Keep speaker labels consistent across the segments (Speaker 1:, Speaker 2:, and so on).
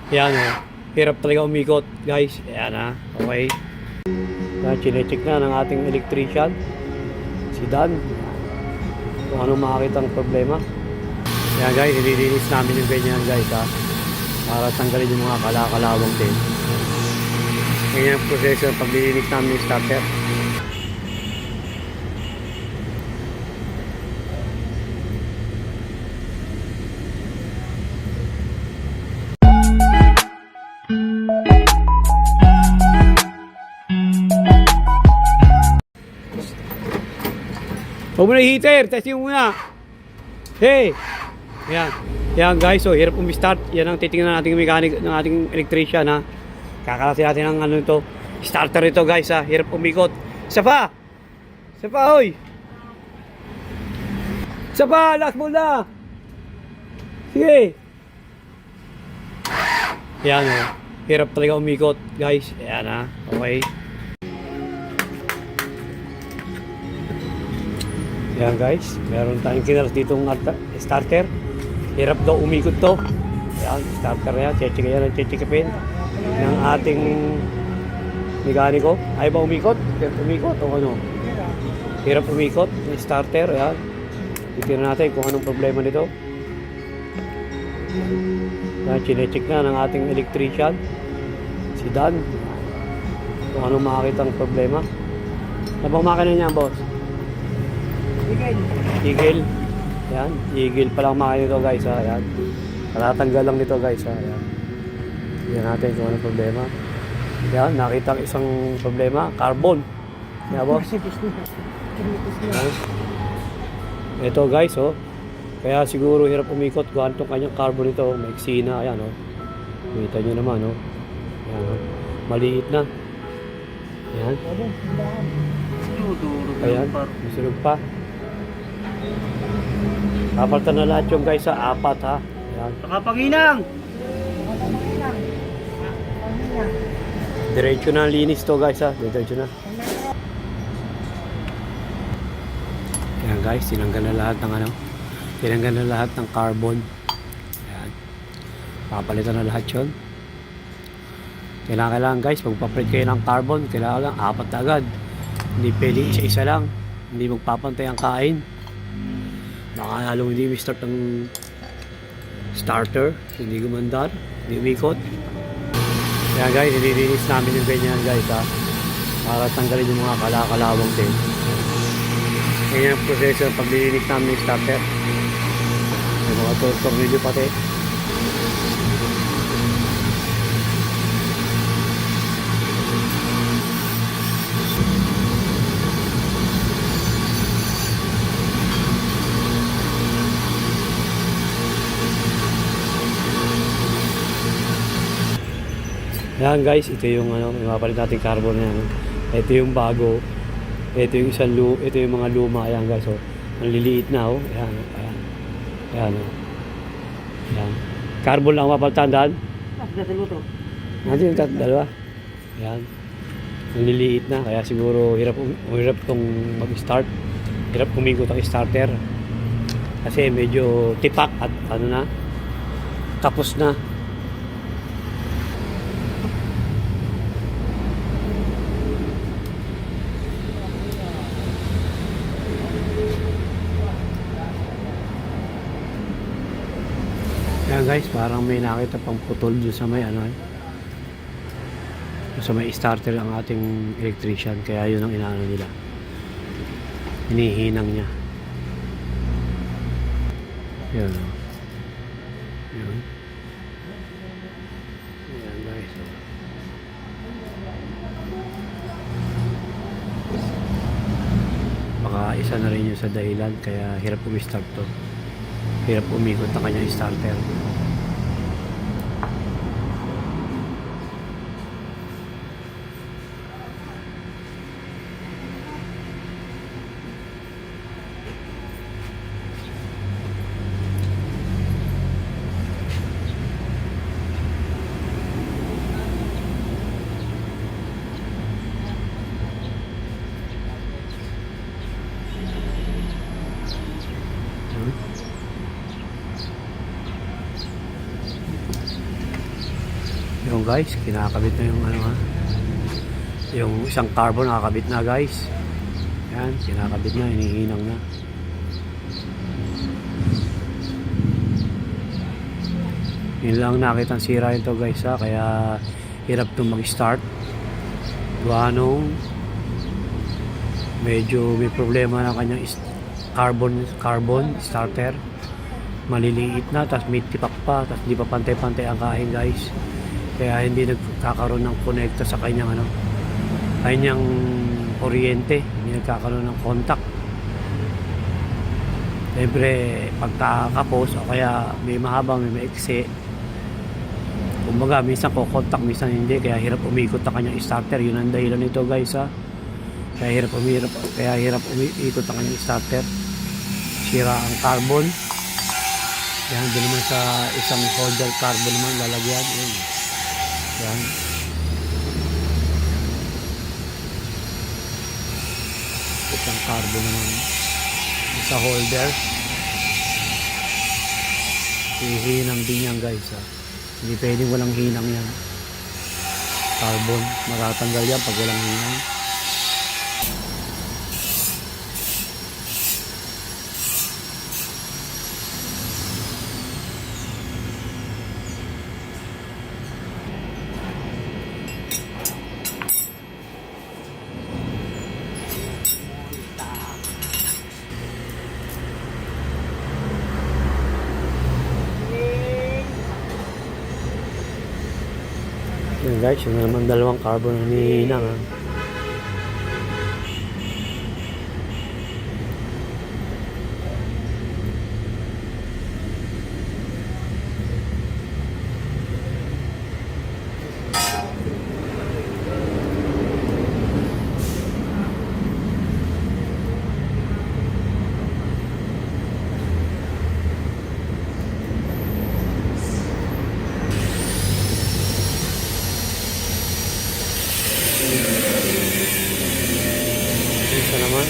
Speaker 1: Yan o. Hirap talaga umikot guys. Ayan ha. Okay. Chinecheck na ng ating electrician. Si Dan. Kung anong makakita ng problema. Ayan guys. Ililinis namin yung ganyan guys ha. Para tanggalin yung mga kalakalawang din. Ganyan ang proseso ng paglilinis namin yung starter. Huwag mo na i-heater, testing mo muna. Hey! Yan. Yan guys, so hirap umistart. Yan ang titingnan natin ng mechanic, ng ating electrician ha. Kakalasin natin ang ano ito. Starter ito guys ha. Hirap umikot. Isa pa! Isa pa, hoy! Isa pa! Last ball na! Sige! Yan o. Hirap talaga umikot guys. Yan ha. Okay. Yan guys, meron tayong kinalas ditong starter. Hirap daw umikot to. Yan, starter yan. Check yan ang check-checkipin ng ating mekaniko. Ay ba umikot? Hirap umikot o ano? Hirap umikot yung starter. Yan. Titignan natin kung anong problema nito. Yan, chinecheck na ng ating electrician. Si Dan. Kung anong makakita ng problema. Nabang makina niya, boss? Eagle. Yan, Eagle pa lang makina nito guys ha. Yan. Katatanggal lang nito guys ha. Yan. Tignan natin kung anong problema. Yan, nakita ang isang problema, carbon. Yan boss. Yan. Ito guys oh. Kaya siguro hirap umikot kung anong kanyang carbon ito. May eksina, ayan oh. Kita nyo naman oh. Yan oh. Maliit na. Yan. Ayan, masunog pa. Kapalitan na lahat yung guys sa apat ha. Yan.
Speaker 2: Nakapanginang!
Speaker 1: Diretso na linis to guys ha. Diretso na. Yan guys, tinanggal na lahat ng ano. Tinanggal na lahat ng carbon. Yan. Papalitan na lahat yun. Kailangan guys, pagpapalit kayo ng carbon, kailangan lang apat na agad. Hindi pwede isa-isa lang. Hindi magpapantay ang kain. Baka halong hindi start ang starter. Hindi gumandar. Hindi umikot. Kaya guys, ililinis namin yung ganyan guys ha. Para tanggalin yung mga kalakalawang din. Ganyan ang proseso ng paglilinis namin yung starter. May mga tornilyo pati. Yan guys, ito yung ano, mapalit natin carbon na yan. Ito yung bago. Ito yung ito yung mga luma. Ayan guys, oh. Ang liliit na oh. Ayan, ayan. Ayan oh. Ayan. Carbon lang mapalitan daan. Natin yung dalawa. Ayan. Ang liliit na, kaya siguro hirap tong mag-start. Hirap kumikot ang starter. Kasi medyo tipak at ano na, tapos na. Yan guys, parang may nakita pang putol dun sa may ano sa may starter ang ating electrician, kaya yun ang inaano nila, hinihinang niya. Yan o. Yan. Yan guys o. Baka isa na rin yun sa dahilan kaya hirap umistart to. Hirap umikot ang kanyang starter. Ayun guys, kinakabit na yung ano ha. Yung isang carbon nakakabit na guys. Yan, kinakabit na, hinihinang na. Yun lang nakitang sira ito guys ha, kaya hirap itong mag-start. Gawa nung medyo may problema na kanyang carbon starter. Maliliit na, tapos may tipak pa, tapos hindi pa pantay-pantay ang kain guys. Kaya hindi nagkakaroon ng konekta sa kanyang kanyang kuryente, hindi nagkakaroon ng contact. Siyempre, pagkakapos o kaya may mahaba, may maiksi, kumbaga, minsan ko-contact, minsan hindi, kaya hirap umikot ang kanyang starter. Yun ang dahilan nito guys ha. Kaya hirap umikot ang kanyang starter. Sira ang carbon. Yan, doon naman sa isang holder carbon naman lalagyan. Yan. Isang carbon naman sa holder. Hihinang din yan guys ha. Hindi pwedeng walang hinang yan. Carbon, matatanggal yan pag walang hinang. Yan guys, yun naman dalawang carbon na hinihinang ha. Isa naman.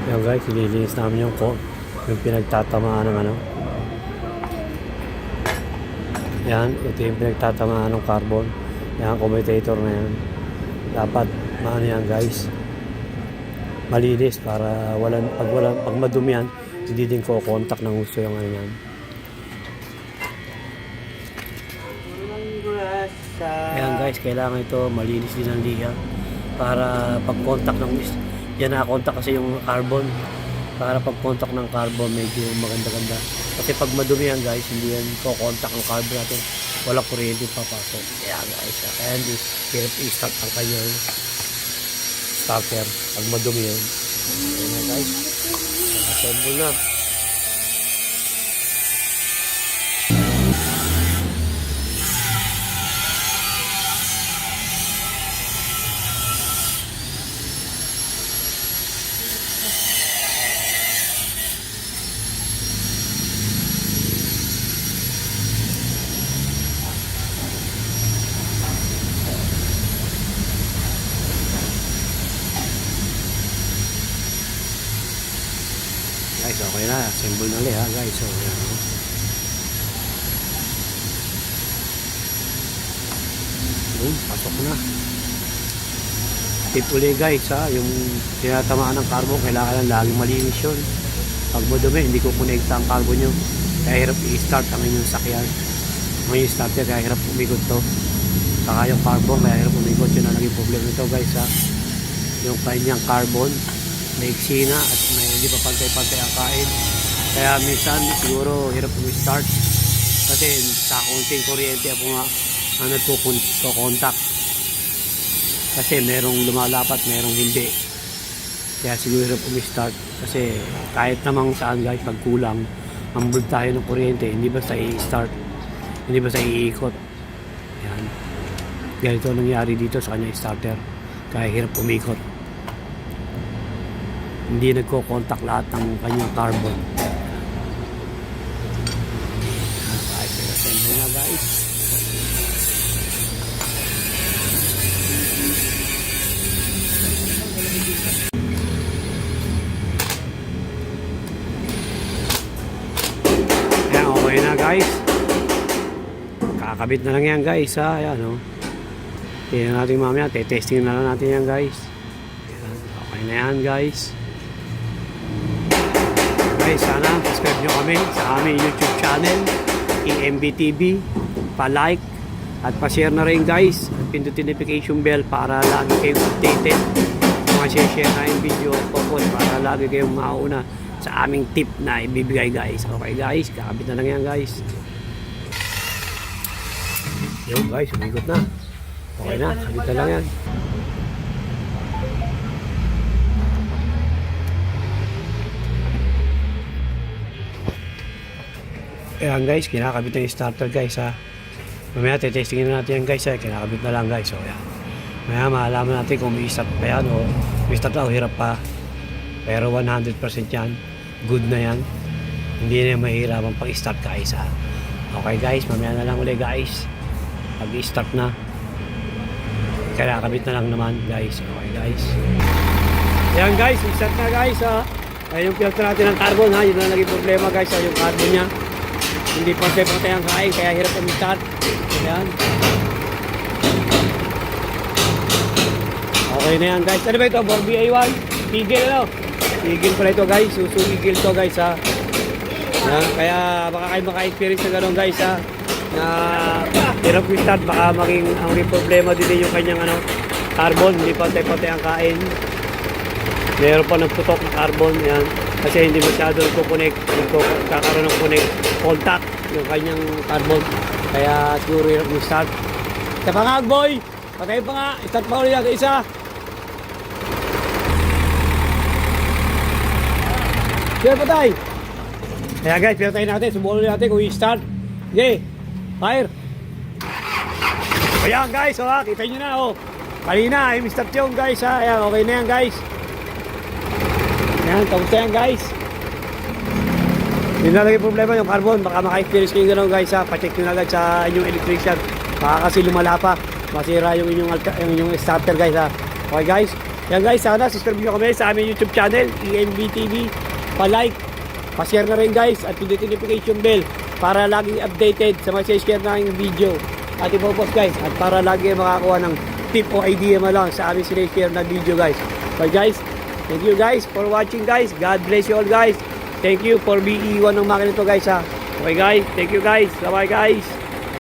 Speaker 1: Yan guys, ililinis namin yung pinagtatamaan ng yan, ito yung pinagtatamaan ng carbon. Yan, commutator na yan. Dapat yan guys, malinis para pag madumi yan, hindi din ko contact ng gusto yung yan. Ayan guys, kailangan ito malinis din ang liha para pag contact ng yan na-contact kasi yung carbon. Para pag contact ng carbon medyo maganda-ganda. Kasi pag madumi yan guys, hindi yan ko-contact ang carbon natin. Walang kuryente papasok. Kaya guys, kaya hindi hirap i-start ang kanyang starter pag madumi yan. Ayan na guys, naka-assemble na. Guys, okay na. Assemble na ulit ha guys. So, yan. Pasok na. Tip ulit guys ha. Yung tinatamaan ng carbon, kailangan laging malinis yun. Pag madumi, hindi ko connecta ang carbon nyo. Kaya hirap i-start ang inyong sakyan. Ngayon starter, kaya hirap umikot to. Saka yung carbon, kaya hirap umikot. Yun ang naging problema nito guys ha. Yung kanyang carbon, maiksi na at hindi pa pantay-pantay ang kain. Kaya minsan siguro hirap i-start kasi sa konting kuryente ako nga ang nagko-contact kasi merong lumalapat, merong hindi. Kaya siguro hirap start kasi kahit namang saan guys, pag kulang, ambod tayo ng kuryente, hindi basta i-start, hindi basta iikot. Yan. Ganito nangyari dito sa kanya starter. Kaya hirap umikot. Hindi nagko-contact lahat ng kanyang carbon. Kahit pinasensya nga guys. Ayan, okay na guys. Kakabit na lang yan guys ha. Ayan o. Tingnan natin mamaya. Testing na lang natin yan guys. Ayan, okay na yan guys. Guys, sana subscribe nyo kami sa aming YouTube channel, EMBTV. Pa-like at pa-share na rin guys. At pindutin notification bell para lagi kayong updated. Mga share na yung video focus para lagi kayong mauna sa aming tip na ibibigay guys. Okay guys, kakabit na lang yan guys. Yo guys, umikot na. Okay na, kabit na lang yan. Ayan guys, kinakabit na yung starter guys ha. Mamaya testingin na natin yan guys ha. Kinakabit na lang guys. So ayan. Mamaya maalaman natin kung may start pa yan o may start na o hirap pa. Pero 100% yan. Good na yan. Hindi na mahirapan pag-start guys ha. Okay guys, mamaya na lang ulit guys. Pag-start na. Kinakabit na lang naman guys. Okay guys. Ayan guys, start na guys ha. Ayan yung filter natin ng carbon ha. Yun na naging problema guys ha. Yung carbon nya. Hindi pantay-pantay ang kain, kaya hirap mag-start. Ayan. Okay na yan guys. Ano ba ito? BA1? Tigil ano? Tigil pala ito guys. Susugigil to guys ha. Ayan. Kaya baka kayo maka-experience na gano'n guys ha. Na hirap mag-start. Baka maging ang problema din yung kanyang ano, carbon. Hindi pantay-pantay ang kain. Meron pa nagputok ng carbon. Ayan. Kasi hindi masyado nagko-connect, kakaroon ng contact yung kanyang carbon. Kaya siguro hirap mag-start. Ito pa nga, boy! Patay pa nga! Start pa ulit natin isa! Sige, patay! Kaya guys, pinatay natin. Subukan ulit natin kung i-start. Sige, fire! Ayan guys, oh, kita nyo na, oh. Kanina, i-start yung guys, ha. Ayan, okay na yan guys. Ayan, tapos yan guys. Yun na lang yung problema yung carbon. Baka maka-experience kayo gano'n guys ha. Pa-check nyo na agad sa inyong electrician. Baka kasi lumala pa. Masira yung inyong starter guys ha. Okay guys. Yan guys, sana subscribe nyo kami sa aming YouTube channel, EMBTV. Pa-like, pa-share na rin guys. At pindutin notification bell para laging updated sa mga share na yung video. At ipopos guys. At para lagi makakuha ng tip o idea mo lang sa aming sinishare na video guys. Okay guys. Thank you guys for watching guys. God bless you all guys. Thank you for being one ng makina ito guys ha. Okay guys. Thank you guys. Bye bye guys.